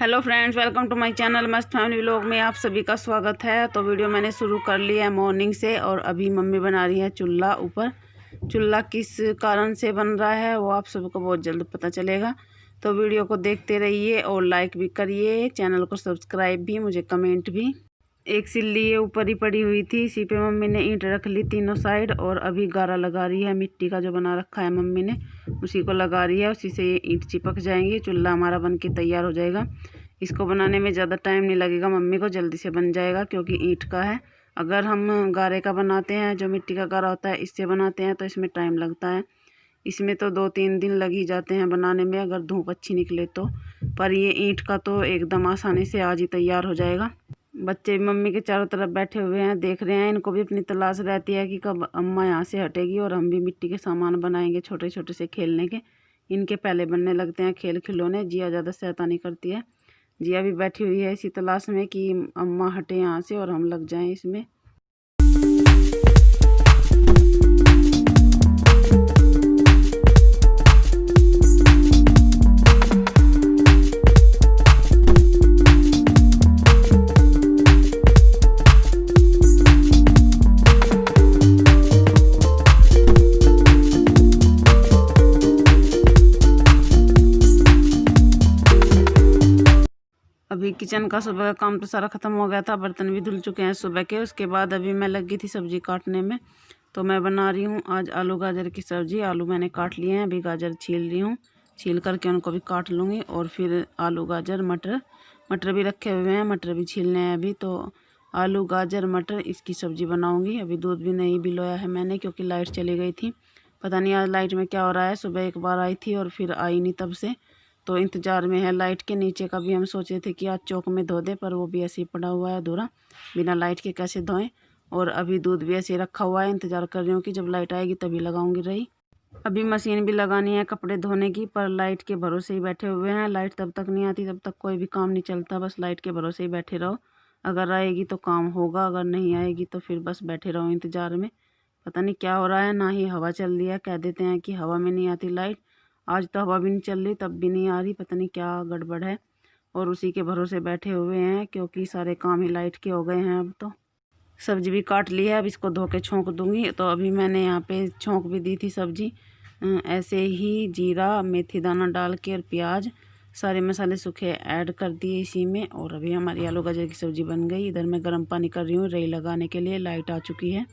Hello friends, welcome to my channel मस्त family vlog में आप सभी का स्वागत है। तो वीडियो मैंने शुरू कर लिया है मॉर्निंग से और अभी मम्मी बना रही है चूल्हा ऊपर। चूल्हा किस कारण से बन रहा है वो आप सबको बहुत जल्द पता चलेगा। तो वीडियो को देखते रहिए और लाइक भी करिए, चैनल को सब्सक्राइब भी, मुझे कमेंट भी। एक सिल्ली ये ऊपर ही पड़ी हुई थी, इसी पे मम्मी ने ईंट रख ली तीनों साइड और अभी गारा लगा रही है। मिट्टी का जो बना रखा है मम्मी ने उसी को लगा रही है, उसी से ये ईंट चिपक जाएंगी। चूल्हा हमारा बन के तैयार हो जाएगा। इसको बनाने में ज़्यादा टाइम नहीं लगेगा, मम्मी को जल्दी से बन जाएगा क्योंकि ईंट का है। अगर हम गारे का बनाते हैं, जो मिट्टी का गारा होता है, इससे बनाते हैं तो इसमें टाइम लगता है। इसमें तो 2-3 दिन लग ही जाते हैं बनाने में, अगर धूप अच्छी निकले तो। पर ये ईंट का तो एकदम आसानी से आज ही तैयार हो जाएगा। बच्चे भी मम्मी के चारों तरफ बैठे हुए हैं, देख रहे हैं। इनको भी अपनी तलाश रहती है कि कब अम्मा यहाँ से हटेगी और हम भी मिट्टी के सामान बनाएंगे छोटे छोटे से खेलने के। इनके पहले बनने लगते हैं खेल खिलौने। जिया ज़्यादा शैतानी करती है। जिया भी बैठी हुई है इसी तलाश में कि अम्मा हटे यहाँ से और हम लग जाएं इसमें। अभी किचन का सुबह का काम तो सारा ख़त्म हो गया था, बर्तन भी धुल चुके हैं सुबह के। उसके बाद अभी मैं लगी थी सब्ज़ी काटने में। तो मैं बना रही हूँ आज आलू गाजर की सब्ज़ी। आलू मैंने काट लिए हैं, अभी गाजर छील रही हूँ। छील करके उनको भी काट लूँगी और फिर आलू गाजर मटर भी रखे हुए हैं, मटर भी छीलने हैं अभी। तो आलू गाजर मटर इसकी सब्ज़ी बनाऊँगी। अभी दूध भी नहीं बिलोया है मैंने क्योंकि लाइट चली गई थी। पता नहीं आज लाइट में क्या हो रहा है। सुबह एक बार आई थी और फिर आई नहीं तब से, तो इंतज़ार में है लाइट के। नीचे का भी हम सोचे थे कि आज चौक में धो दे, पर वो भी ऐसे ही पड़ा हुआ है अधूरा, बिना लाइट के कैसे धोएं। और अभी दूध भी ऐसे ही रखा हुआ है, इंतज़ार कर रही हूँ कि जब लाइट आएगी तभी लगाऊंगी रही। अभी मशीन भी लगानी है कपड़े धोने की, पर लाइट के भरोसे ही बैठे हुए हैं। लाइट तब तक नहीं आती तब तक कोई भी काम नहीं चलता, बस लाइट के भरोसे ही बैठे रहो। अगर आएगी तो काम होगा, अगर नहीं आएगी तो फिर बस बैठे रहो इंतज़ार में। पता नहीं क्या हो रहा है, ना ही हवा चल रही है। कह देते हैं कि हवा में नहीं आती लाइट, आज तो हवा भी नहीं चल रही, तब भी नहीं आ रही। पता नहीं क्या गड़बड़ है। और उसी के भरोसे बैठे हुए हैं क्योंकि सारे काम ही लाइट के हो गए हैं। अब तो सब्ज़ी भी काट ली है, अब इसको धो के छोंक दूंगी। तो अभी मैंने यहाँ पे छोंक भी दी थी सब्ज़ी ऐसे ही, जीरा मेथी दाना डाल के और प्याज, सारे मसाले सूखे ऐड कर दिए इसी में। और अभी हमारी आलू गाजर की सब्ज़ी बन गई। इधर मैं गर्म पानी कर रही हूँ रई लगाने के लिए, लाइट आ चुकी है।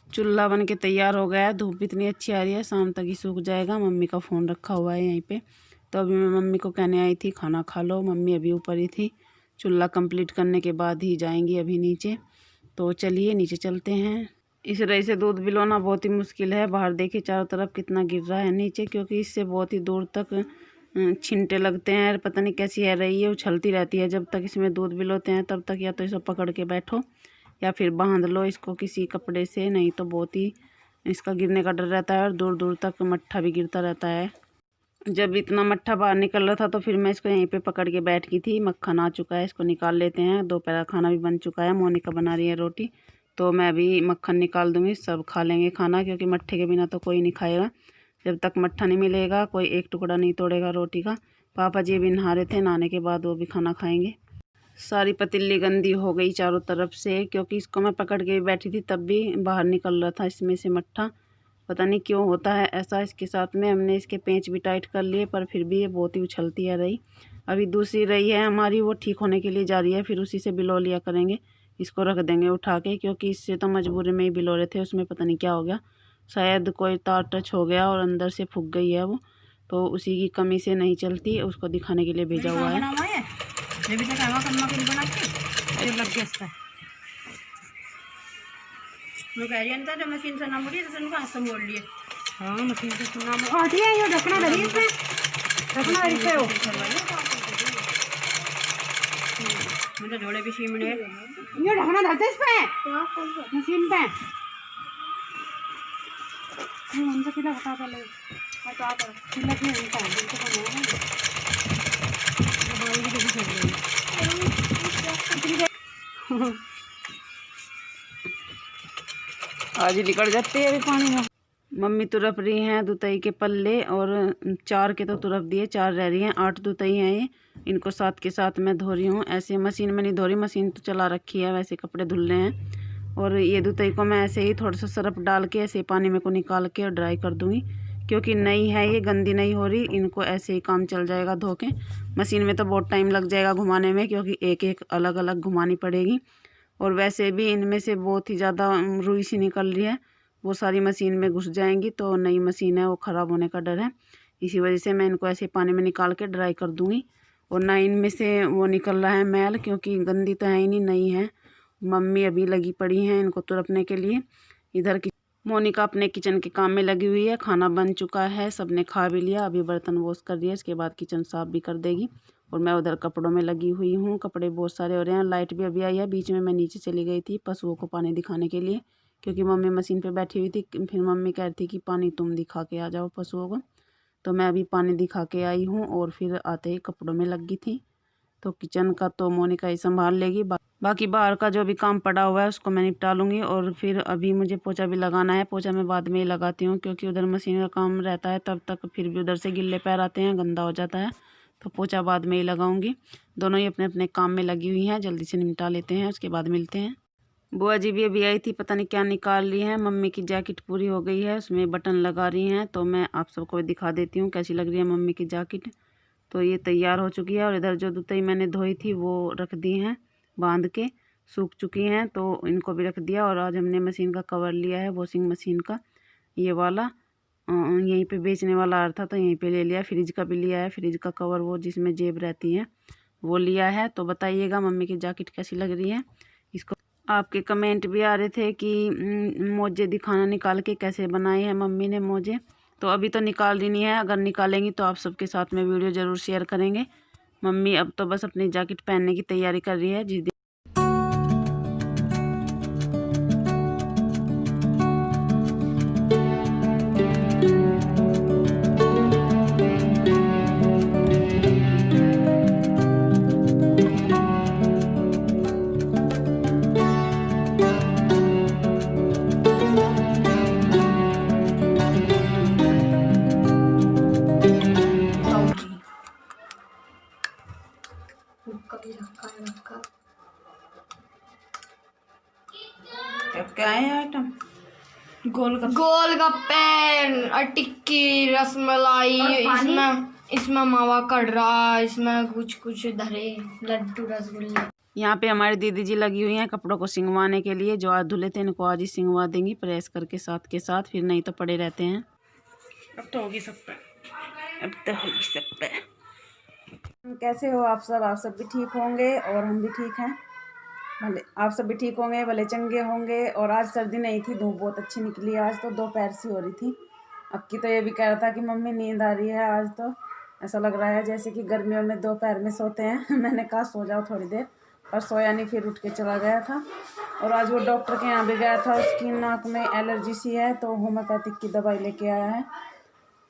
चूल्हा बन के तैयार हो गया है। धूप इतनी अच्छी आ रही है, शाम तक ही सूख जाएगा। मम्मी का फ़ोन रखा हुआ है यहीं पे। तो अभी मैं मम्मी को कहने आई थी खाना खा लो। मम्मी अभी ऊपर ही थी, चूल्हा कंप्लीट करने के बाद ही जाएंगी अभी नीचे। तो चलिए नीचे चलते हैं। इस रही से दूध बिलोना बहुत ही मुश्किल है। बाहर देखिए चारों तरफ कितना गिर रहा है नीचे, क्योंकि इससे बहुत ही दूर तक छिंटे लगते हैं। पता नहीं कैसी है रही है, उछलती रहती है। जब तक इसमें दूध बिलोते हैं तब तक या तो इसे पकड़ के बैठो या फिर बांध लो इसको किसी कपड़े से, नहीं तो बहुत ही इसका गिरने का डर रहता है और दूर दूर तक मट्ठा भी गिरता रहता है। जब इतना मट्ठा बाहर निकल रहा था तो फिर मैं इसको यहीं पे पकड़ के बैठ गई थी। मक्खन आ चुका है, इसको निकाल लेते हैं। दोपहर का खाना भी बन चुका है, मोनिका बना रही है रोटी। तो मैं अभी मक्खन निकाल दूँगी, सब खा लेंगे खाना, क्योंकि मट्ठे के बिना तो कोई नहीं खाएगा। जब तक मट्ठा नहीं मिलेगा कोई एक टुकड़ा नहीं तोड़ेगा रोटी का। पापा जी भी नहा रहे थे, नहाने के बाद वो भी खाना खाएँगे। सारी पतीली गंदी हो गई चारों तरफ से, क्योंकि इसको मैं पकड़ के बैठी थी तब भी बाहर निकल रहा था इसमें से मट्ठा। पता नहीं क्यों होता है ऐसा इसके साथ में। हमने इसके पेंच भी टाइट कर लिए पर फिर भी ये बहुत ही उछलती है रही। अभी दूसरी रही है हमारी, वो ठीक होने के लिए जा रही है, फिर उसी से बिलो लिया करेंगे। इसको रख देंगे उठा के, क्योंकि इससे तो मजबूरी में ही बिलो रहे थे। उसमें पता नहीं क्या हो गया, शायद कोई तार टच हो गया और अंदर से फूक गई है वो, तो उसी की कमी से नहीं चलती। उसको दिखाने के लिए भेजा हुआ है। ये भी करना बना के फिर लग गया इसका। मैं कह रही था जब मशीन से ना मुड़ी तो तुमको हाथ से मोड़ लिए। हाँ मशीन से ना मोड़ हटी है। ये ढकना धरी इसमें, ढकना धरी से हो मुझे जोड़े भी सीमने ये ढकना धरते इस पे मशीन पे। हमसे किला बता पहले बता पर किला की होता है बिल्कुल बनाना बाल भी छोड़ दे। आज ही निकल जाते हैं अभी पानी में। मम्मी तुरप रही हैं दुतई के पल्ले, और 4 के तो तुरप दिए, 4 रह रही हैं, 8 दुतई हैं ये। इनको साथ के साथ मैं धो रही हूँ। ऐसे मशीन में नहीं धो रही, मशीन तो चला रखी है, वैसे कपड़े धुलने हैं। और ये दुतई को मैं ऐसे ही थोड़ा सा सरफ डाल के ऐसे पानी में को निकाल के और ड्राई कर दूँगी, क्योंकि नई है ये, गंदी नहीं हो रही। इनको ऐसे ही काम चल जाएगा धो के। मशीन में तो बहुत टाइम लग जाएगा घुमाने में, क्योंकि एक एक अलग अलग घुमानी पड़ेगी। और वैसे भी इनमें से बहुत ही ज़्यादा रुई सी निकल रही है, वो सारी मशीन में घुस जाएंगी, तो नई मशीन है वो ख़राब होने का डर है। इसी वजह से मैं इनको ऐसे पानी में निकाल के ड्राई कर दूँगी। और ना इनमें से वो निकल रहा है मैल, क्योंकि गंदी तो है ही नहीं, नई है। मम्मी अभी लगी पड़ी हैं इनको तुरपने के लिए। इधर की मोनिका अपने किचन के काम में लगी हुई है। खाना बन चुका है, सबने खा भी लिया, अभी बर्तन वॉश कर दिया, इसके बाद किचन साफ़ भी कर देगी। और मैं उधर कपड़ों में लगी हुई हूँ, कपड़े बहुत सारे हो रहे हैं। लाइट भी अभी आई है। बीच में मैं नीचे चली गई थी पशुओं को पानी दिखाने के लिए, क्योंकि मम्मी मशीन पे बैठी हुई थी। फिर मम्मी कह रही थी कि पानी तुम दिखा के आ जाओ पशुओं को, तो मैं अभी पानी दिखा के आई हूँ। और फिर आते ही कपड़ों में लगी थी। तो किचन का तो मोनिका ही संभाल लेगी, बाकी बाहर का जो भी काम पड़ा हुआ है उसको मैं निपटा लूँगी। और फिर अभी मुझे पोछा भी लगाना है। पोछा मैं बाद में ही लगाती हूँ, क्योंकि उधर मशीन का काम रहता है, तब तक फिर भी उधर से गिल्ले पैर आते हैं, गंदा हो जाता है। तो पोछा बाद में ही लगाऊंगी। दोनों ही अपने अपने काम में लगी हुई हैं, जल्दी से निपटा लेते हैं, उसके बाद मिलते हैं। बुआ जी भी अभी आई थी, पता नहीं क्या निकाल रही है। मम्मी की जैकेट पूरी हो गई है, उसमें बटन लगा रही हैं, तो मैं आप सबको दिखा देती हूँ कैसी लग रही है मम्मी की जैकेट। तो ये तैयार हो चुकी है। और इधर जो दुतई मैंने धोई थी वो रख दी हैं बांध के, सूख चुकी हैं, तो इनको भी रख दिया। और आज हमने मशीन का कवर लिया है, वॉशिंग मशीन का, ये वाला यहीं पे बेचने वाला आ रहा था, तो यहीं पे ले लिया। फ्रिज का भी लिया है, फ्रिज का कवर, वो जिसमें जेब रहती है, वो लिया है। तो बताइएगा मम्मी की जैकेट कैसी लग रही है। इसको आपके कमेंट भी आ रहे थे कि मोजे दिखाना, निकाल के कैसे बनाए हैं मम्मी ने मोजे। तो अभी तो निकाल रही नहीं है, अगर निकालेंगी तो आप सबके साथ में वीडियो ज़रूर शेयर करेंगे। मम्मी अब तो बस अपनी जैकेट पहनने की तैयारी कर रही है। जिस दिन क्या है आइटम, गोलगप्पे और टिक्की, रसमलाई, इसमें मावा कड़ रहा, इसमें कुछ कुछ धरे लड्डू रसगुल्ले। यहाँ पे हमारी दीदी जी लगी हुई हैं कपड़ों को सिंगवाने के लिए। जो आज धुले थे इनको आज ही सिंगवा देंगी, प्रेस करके साथ के साथ, फिर नहीं तो पड़े रहते हैं। अब तो होगी सब पे, अब तो होगी सब पे। कैसे हो आप सब भी ठीक होंगे और हम भी ठीक हैं। भले आप सब भी ठीक होंगे, भले चंगे होंगे। और आज सर्दी नहीं थी, धूप बहुत अच्छी निकली आज तो, दोपहर सी हो रही थी। अब की तो ये भी कह रहा था कि मम्मी नींद आ रही है। आज तो ऐसा लग रहा है जैसे कि गर्मियों में दोपहर में सोते हैं। मैंने कहा सो जाओ थोड़ी देर, पर सोया नहीं, फिर उठ के चला गया था। और आज वो डॉक्टर के यहाँ भी गया था, उसकी नाक में एलर्जी सी है, तो होम्योपैथिक की दवाई लेके आया है।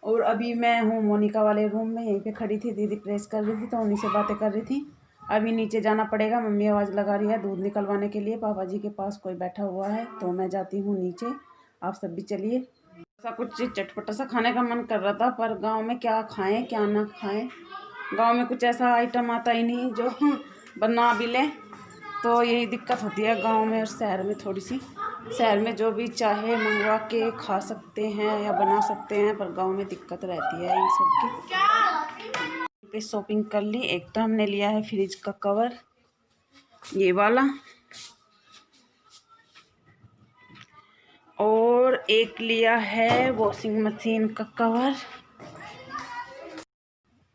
और अभी मैं हूँ मोनिका वाले रूम में, यहीं पे खड़ी थी, दीदी प्रेस कर रही थी तो उन्हीं से बातें कर रही थी। अभी नीचे जाना पड़ेगा, मम्मी आवाज़ लगा रही है दूध निकलवाने के लिए। पापा जी के पास कोई बैठा हुआ है, तो मैं जाती हूँ नीचे। आप सब भी चलिए। ऐसा कुछ चटपटा सा खाने का मन कर रहा था, पर गांव में क्या खाएं क्या ना खाएं। गांव में कुछ ऐसा आइटम आता ही नहीं जो बना भी लें, तो यही दिक्कत होती है गांव में और शहर में थोड़ी सी। शहर में जो भी चाहे मंगवा के खा सकते हैं या बना सकते हैं, पर गांव में दिक्कत रहती है इन सब की। पे शॉपिंग कर ली। एक तो हमने लिया है फ्रिज का कवर, ये वाला, और एक लिया है वॉशिंग मशीन का कवर।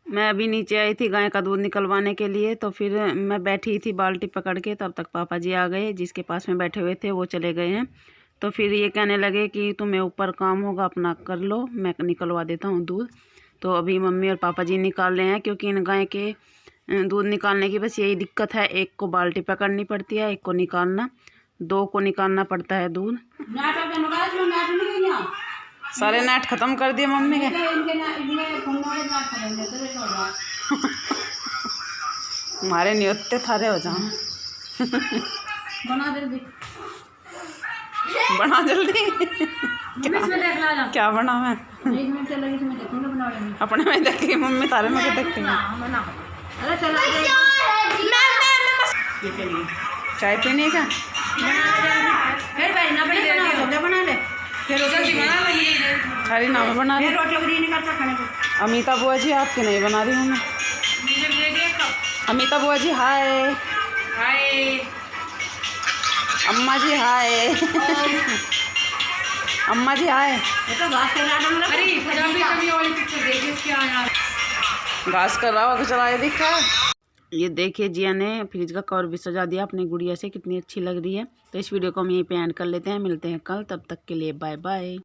मैं अभी नीचे आई थी गाय का दूध निकलवाने के लिए, तो फिर मैं बैठी थी बाल्टी पकड़ के, तब तक पापा जी आ गए। जिसके पास में बैठे हुए थे वो चले गए हैं। तो फिर ये कहने लगे कि तुम्हें ऊपर काम होगा अपना कर लो, मैं निकलवा देता हूँ दूध। तो अभी मम्मी और पापा जी निकाल रहे हैं, क्योंकि इन गाय के दूध निकालने की बस यही दिक्कत है, एक को बाल्टी पकड़नी पड़ती है, एक को निकालना, 2 को निकालना पड़ता है दूध। सारे नेट खत्म कर दिए मम्मी के। हमारे नियोते थारे हो जाओ। बना जल्दी। क्या बना मैं अपने में देखेगी मम्मी तारे में देखेगी। चाय पीने का फिर बना ले फिर अरे ना मैं बना रही। रोटी नहीं करता खाने को। अमिता बुआ जी आपके नहीं बना रही हूँ मैं। अमिता बुआ जी हाय। हाय अम्मा जी हाय। अम्मा जी हाय। घास कर रहा होगा चलाए दिखा। ये देखिए जिया ने फ्रिज का कवर भी सजा दिया अपनी गुड़िया से, कितनी अच्छी लग रही है। तो इस वीडियो को हम यहीं पे एंड कर लेते हैं, मिलते हैं कल, तब तक के लिए बाय बाय।